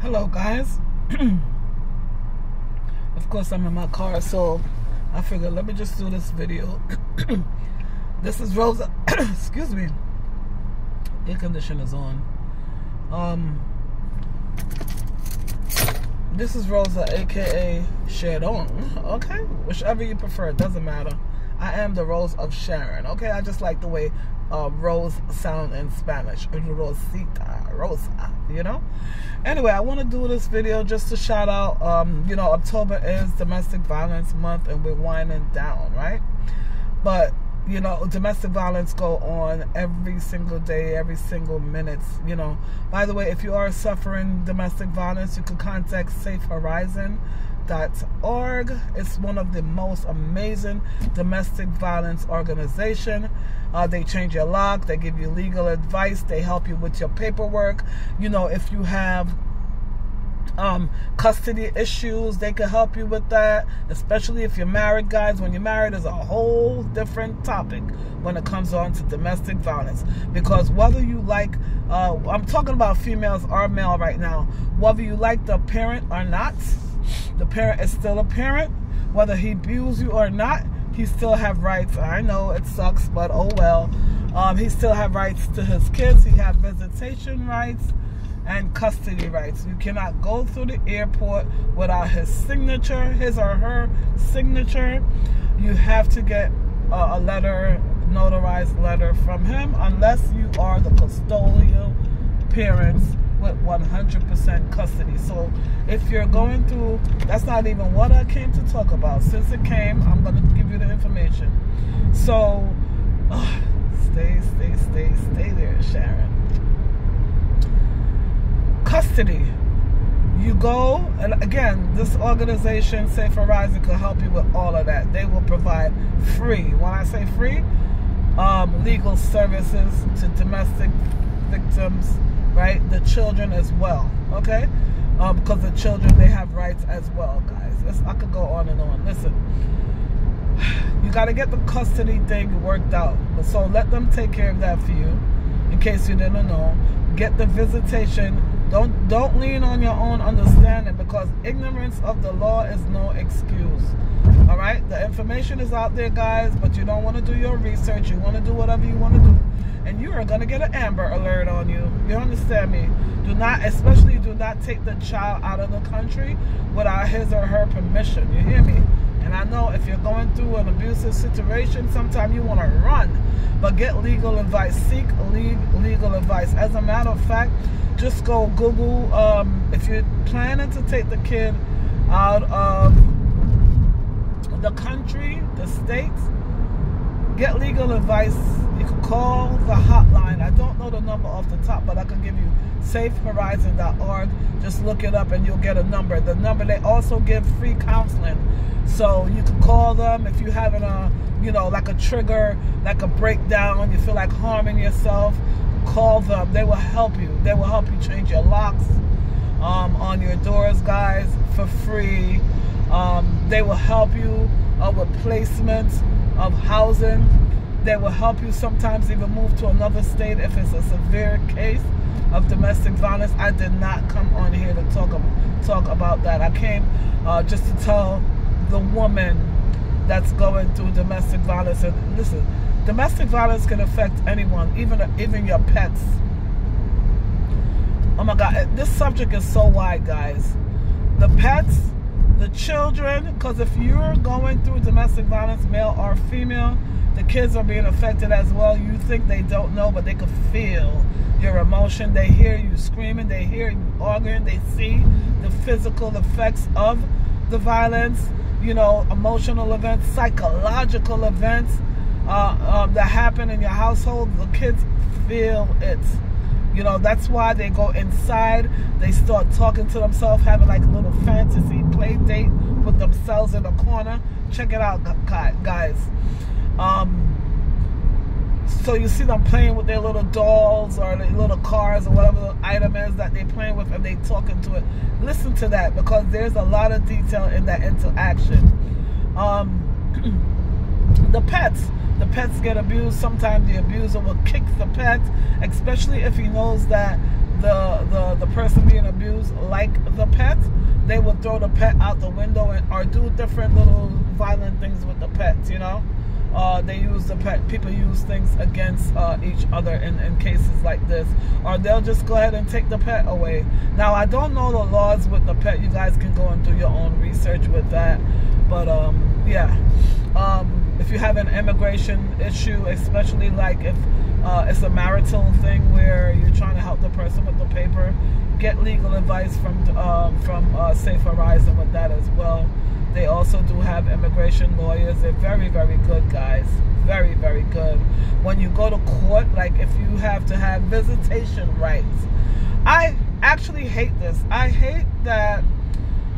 Hello guys. Of course I'm in my car, so I figured let me just do this video. This is Rosa. Excuse me. Air conditioner is on. This is Rosa, aka Sharon. Okay, whichever you prefer, it doesn't matter. I am the Rose of Sharon. Okay, I just like the way rose sound in Spanish. Rosita, Rosa, you know. Anyway, I want to do this video just to shout out. You know, October is Domestic Violence Month, and we're winding down, right? But you know, domestic violence go on every single day, every single minute. You know, by the way, if you are suffering domestic violence, you can contact safehorizon.org. It's one of the most amazing domestic violence organization. They change your lock, they give you legal advice, they help you with your paperwork. You know, if you have custody issues, they can help you with that, especially if you're married, guys. When you're married, is a whole different topic when it comes on to domestic violence, because whether you like I'm talking about females or male right now, whether you like the parent or not, the parent is still a parent. Whether he abused you or not, he still have rights. I know it sucks, but oh well. He still have rights to his kids. He have visitation rights and custody rights. You cannot go through the airport without his signature, his or her signature. You have to get a letter, notarized letter from him, unless you are the custodial parents with 100% custody. So if you're going through, that's not even what I came to talk about. Since it came, I'm going to give you the information. So stay there, Sharon. Custody. You go, and again, this organization, Safe Horizon, can help you with all of that. They will provide free, when I say free, legal services to domestic victims, right? The children as well, okay? Because the children, they have rights as well, guys. I could go on and on. Listen, you got to get the custody thing worked out. So let them take care of that for you, in case you didn't know. Get the visitation. Don't lean on your own understanding, because ignorance of the law is no excuse. All right? The information is out there, guys, but you don't want to do your research. You want to do whatever you want to do, and you are going to get an Amber Alert on you. You understand me? Especially do not take the child out of the country without his or her permission. You hear me? And I know if you're going through an abusive situation, sometimes you want to run, but get legal advice. Seek legal advice. As a matter of fact, just go Google, if you're planning to take the kid out of the country, the states, get legal advice. You can call the hotline. I don't know the number off the top, but I can give you safehorizon.org. Just look it up and you'll get a number. The number, they also give free counseling. So you can call them if you're having a, you know, like a trigger, like a breakdown, you feel like harming yourself. Call them. They will help you. They will help you change your locks on your doors, guys, for free. They will help you with placement of housing. They will help you sometimes even move to another state if it's a severe case of domestic violence. I did not come on here to talk about that. I came just to tell the woman that's going through domestic violence. And listen, domestic violence can affect anyone, even your pets. Oh my God, this subject is so wide, guys. The pets, the children, because if you're going through domestic violence, male or female, the kids are being affected as well. You think they don't know, but they can feel your emotion. They hear you screaming, they hear you arguing, they see the physical effects of the violence, you know, emotional events, psychological events that happen in your household. The kids feel it. You know, that's why they go inside. They start talking to themselves, having like a little fantasy play date with themselves in a corner. Check it out, guys. So you see them playing with their little dolls or their little cars or whatever the item is that they're playing with, and they talking to it. Listen to that, because there's a lot of detail in that interaction. The pets get abused. Sometimes the abuser will kick the pet, especially if he knows that the person being abused like the pet, they will throw the pet out the window or do different little violent things with the pets, you know. They use the pet, people use things against each other in cases like this, or they'll just go ahead and take the pet away. Now, I don't know the laws with the pet. You guys can go and do your own research with that. But yeah, if you have an immigration issue, especially like if it's a marital thing where you're trying to help the person with the paper, get legal advice from Safe Horizon with that as well. They also do have immigration lawyers. They're very, very good, guys. Very, very good. When you go to court, like if you have to have visitation rights. I actually hate this. I hate that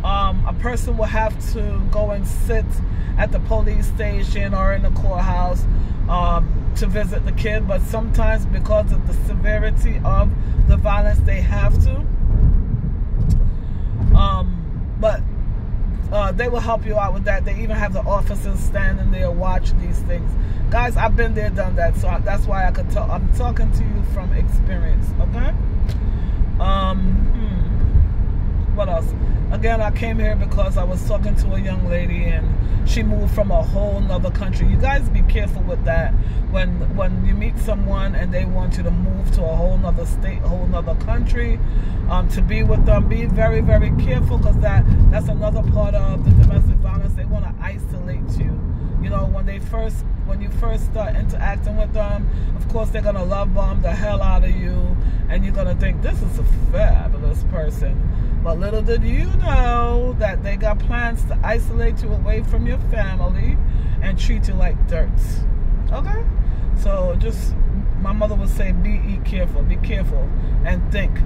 a person will have to go and sit at the police station or in the courthouse to visit the kid, but sometimes because of the severity of the violence, they have to. But they will help you out with that. They even have the officers standing there watch these things. Guys, I've been there, done that, so that's why I could talk. I'm talking to you from experience, okay? What else? Again, I came here because I was talking to a young lady and she moved from a whole nother country. You guys be careful with that. When you meet someone and they want you to move to a whole nother state, a whole nother country, to be with them, be very, very careful, because that's another part of the domestic violence. They want to isolate you. You know, when you first start interacting with them, of course they're gonna love bomb the hell out of you, and you're gonna think this is a fabulous person. But little did you know that they got plans to isolate you away from your family and treat you like dirt. Okay? So just, my mother would say, be careful, and think.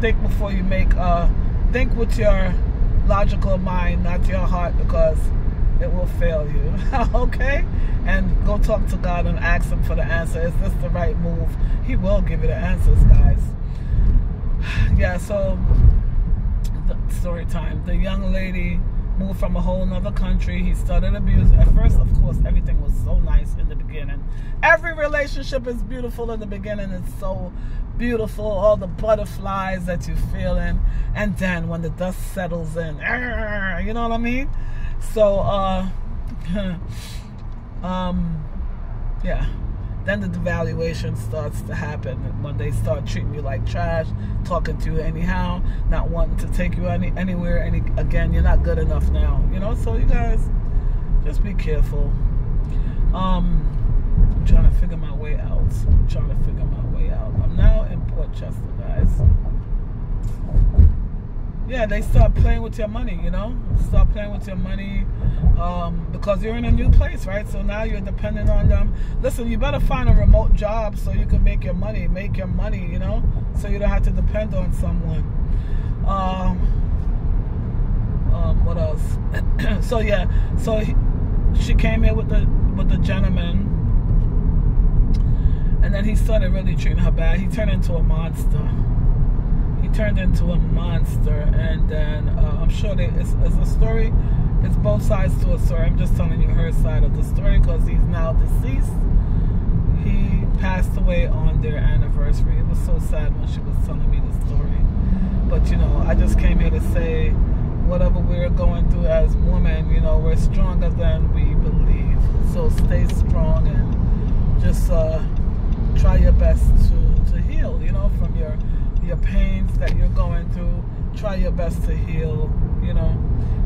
Think before you make, think with your logical mind, not your heart, because it will fail you. Okay? And go talk to God and ask him for the answer. Is this the right move? He will give you the answers, guys. Yeah, so story time. The young lady moved from a whole nother country. He started abuse. At first, of course, everything was so nice in the beginning. Every relationship is beautiful in the beginning. It's so beautiful, all the butterflies that you're feeling. And then when the dust settles in, you know what I mean? So, yeah. Then the devaluation starts to happen when they start treating you like trash, talking to you anyhow, not wanting to take you anywhere. Again, you're not good enough now, you know. So you guys, just be careful. I'm trying to figure my way out. I'm now in Port Chester, guys. Yeah, they start playing with your money, you know. Start playing with your money because you're in a new place, right? So now you're dependent on them. Listen, you better find a remote job so you can make your money, you know, so you don't have to depend on someone. What else? So yeah, so she came here with the gentleman, and then he started really treating her bad. He turned into a monster. And then I'm sure it's a story. It's both sides to a story. I'm just telling you her side of the story because he's now deceased. He passed away on their anniversary. It was so sad when she was telling me the story. But you know, I just came here to say, whatever we're going through as women, you know, we're stronger than we believe. So stay strong and just try your best to heal, you know, from your pains that you're going through. Try your best to heal, you know.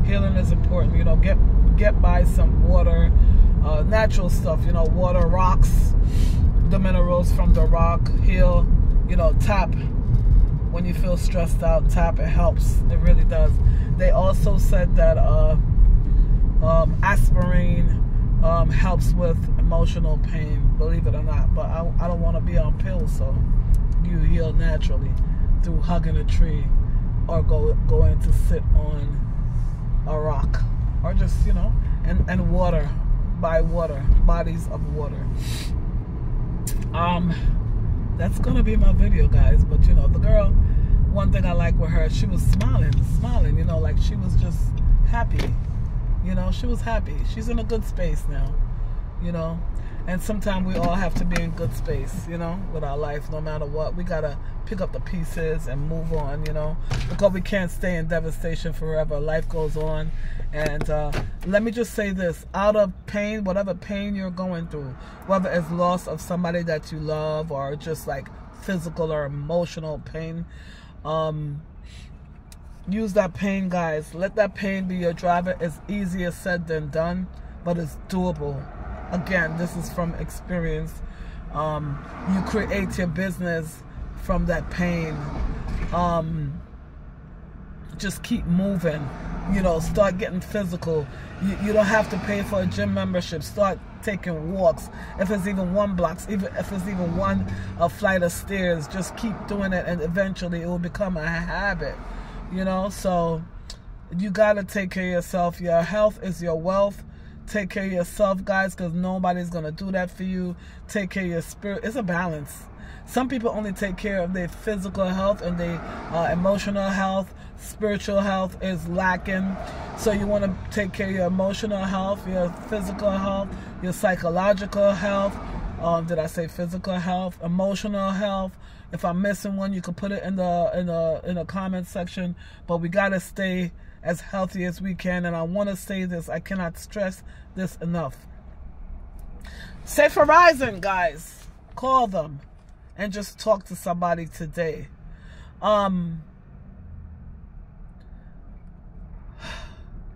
Healing is important, you know. Get by some water, natural stuff, you know, water, rocks, the minerals from the rock. Heal, you know, tap. When you feel stressed out, tap. It helps. It really does. They also said that aspirin helps with emotional pain, believe it or not. But I don't want to be on pills, so you heal naturally through hugging a tree or going to sit on a rock, or just, you know, and water, bodies of water. That's gonna be my video, guys. But you know, the girl, one thing I like with her, she was smiling, you know, like she was just happy, you know. She was happy. She's in a good space now, you know. And sometimes we all have to be in good space, you know, with our life, no matter what. We got to pick up the pieces and move on, you know, because we can't stay in devastation forever. Life goes on. And let me just say this. Out of pain, whatever pain you're going through, whether it's loss of somebody that you love or just like physical or emotional pain, use that pain, guys. Let that pain be your driver. It's easier said than done, but it's doable. Again, this is from experience. You create your business from that pain. Just keep moving. You know, start getting physical. You don't have to pay for a gym membership. Start taking walks. If it's even 1 block, even if it's even 1 flight of stairs, just keep doing it, and eventually it will become a habit. You know, so you gotta take care of yourself. Your health is your wealth. Take care of yourself, guys, because nobody's going to do that for you. Take care of your spirit. It's a balance. Some people only take care of their physical health and their emotional health. Spiritual health is lacking. So you want to take care of your emotional health, your physical health, your psychological health. Did I say physical health? Emotional health. If I'm missing one, you can put it in the comment section. But we got to stay as healthy as we can. And I want to say this, I cannot stress this enough. Safe Horizon, guys. Call them and just talk to somebody today.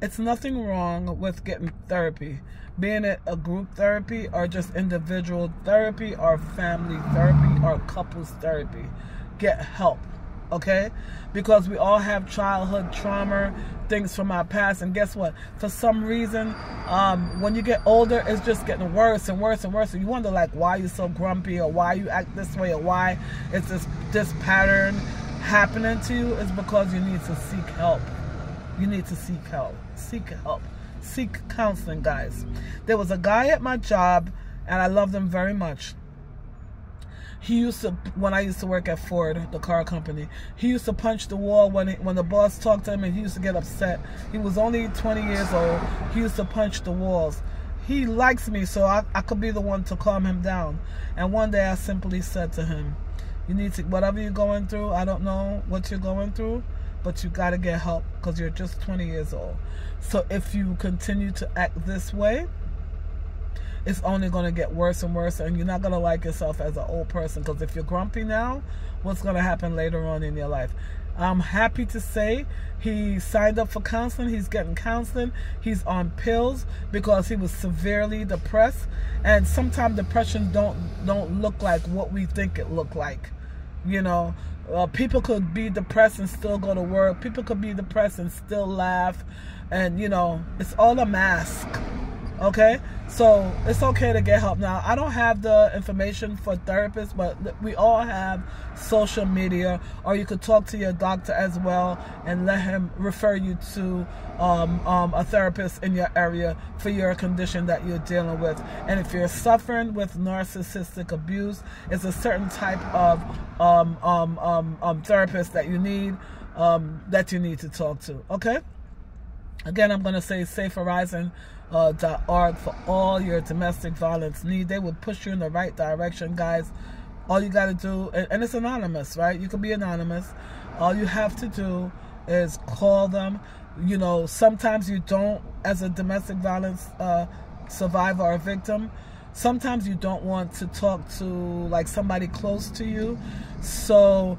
It's nothing wrong with getting therapy, being it a group therapy or just individual therapy or family therapy or couples therapy. Get help. Okay, because we all have childhood trauma, things from our past, and guess what? For some reason, when you get older, it's just getting worse and worse and worse. And you wonder, like, why you're so grumpy, or why you act this way, or why it's this pattern happening to you. It's because you need to seek help. You need to seek help. Seek help. Seek counseling, guys. There was a guy at my job, and I loved him very much. He used to, when I used to work at Ford, the car company, he used to punch the wall when the boss talked to him, and he used to get upset. He was only 20 years old. He used to punch the walls. He likes me, so I could be the one to calm him down. And one day I simply said to him, you need to, whatever you're going through, I don't know what you're going through, but you got to get help because you're just 20 years old. So if you continue to act this way, it's only going to get worse and worse, and you're not going to like yourself as an old person, because if you're grumpy now, what's going to happen later on in your life? I'm happy to say he signed up for counseling. He's getting counseling. He's on pills because he was severely depressed, and sometimes depression don't look like what we think it looked like. You know, people could be depressed and still go to work. People could be depressed and still laugh, and you know, it's all a mask. Okay, so it's okay to get help. Now, I don't have the information for therapists, but we all have social media, or you could talk to your doctor as well and let him refer you to a therapist in your area for your condition that you're dealing with. And if you're suffering with narcissistic abuse, it's a certain type of therapist that you need to talk to. Okay. Again, I'm going to say Safe Horizon. .org for all your domestic violence need. They will push you in the right direction, guys. All you got to do, and it's anonymous, right? You can be anonymous. All you have to do is call them. You know, sometimes you don't, as a domestic violence survivor or victim, sometimes you don't want to talk to like somebody close to you. So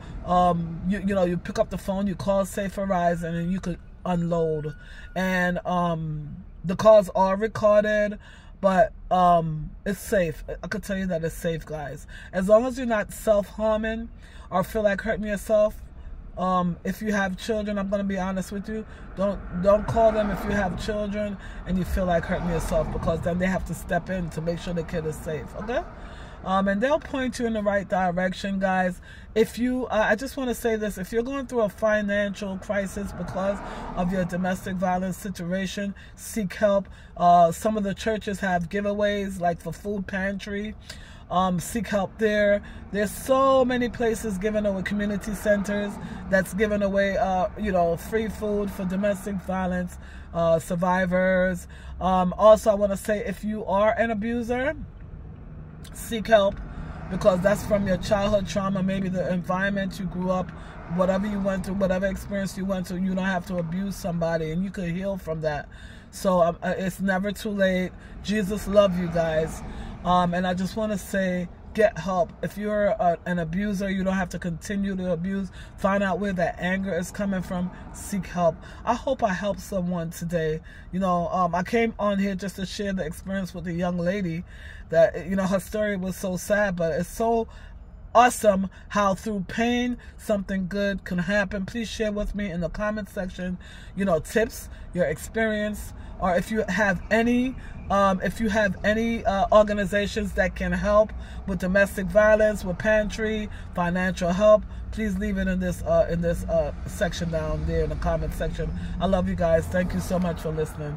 you know, you pick up the phone, you call Safe Horizon, and you could unload. And the calls are recorded, but it's safe. I could tell you that it's safe, guys. As long as you're not self-harming or feel like hurting yourself. If you have children, I'm going to be honest with you. Don't call them if you have children and you feel like hurting yourself, because then they have to step in to make sure the kid is safe, okay? And they'll point you in the right direction, guys. If you, I just want to say this, if you're going through a financial crisis because of your domestic violence situation, seek help. Some of the churches have giveaways, like for food pantry. Seek help there. There's so many places giving away, community centers that's giving away, you know, free food for domestic violence survivors. Also, I want to say, if you are an abuser, seek help, because that's from your childhood trauma, maybe the environment you grew up, whatever you went through, whatever experience you went through. You don't have to abuse somebody, and you could heal from that. So it's never too late. Jesus loves you guys. And I just want to say, get help. If you're an abuser, you don't have to continue to abuse. Find out where that anger is coming from. Seek help. I hope I helped someone today. You know, I came on here just to share the experience with the young lady that, you know, her story was so sad, but it's so awesome how through pain something good can happen. Please share with me in the comment section, you know, tips, your experience, or if you have any organizations that can help with domestic violence, with pantry, financial help. Please leave it in this section down there in the comment section. I love you guys. Thank you so much for listening.